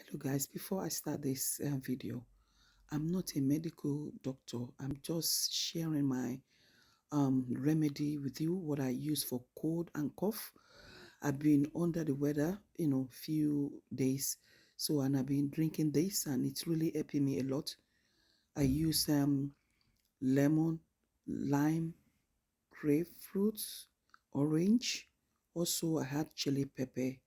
Hello guys, before I start this video, I'm not a medical doctor. I'm just sharing my remedy with you, what I use for cold and cough. I've been under the weather, few days. So, and I've been drinking this and it's really helping me a lot. I use lemon, lime, grapefruit, orange. Also, I had chili pepper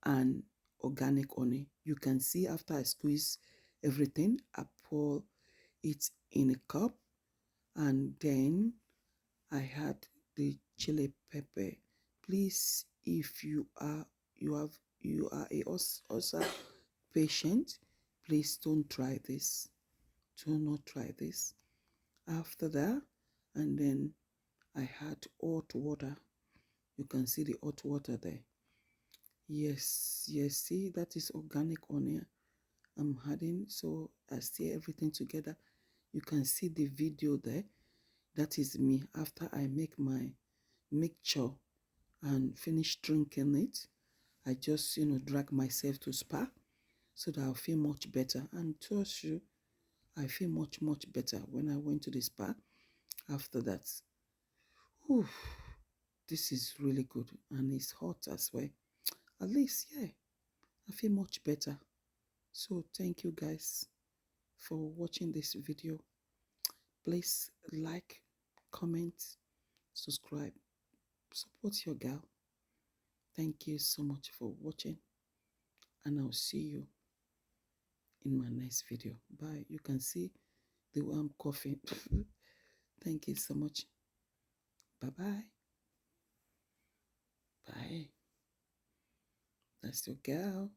and organic honey. You can see after I squeeze everything, I pour it in a cup, and then I had the chili pepper. Please, if you are a ulcer patient, please don't try this. Do not try this. After that, and then I had hot water. You can see the hot water there. Yes, yes, see, that is organic onion I'm adding. So I stir everything together. You can see the video there. That is me after I make my mixture and finish drinking it. I just, drag myself to spa so that I'll feel much better. And trust you, I feel much, much better when I went to the spa after that. Whew, this is really good and it's hot as well. At least, yeah, I feel much better. So thank you guys for watching this video. Please like, comment, subscribe, support your girl. Thank you so much for watching, and I'll see you in my next video. Bye. You can see the way I'm coughing. Thank you so much. Bye-bye. Bye. That's your girl.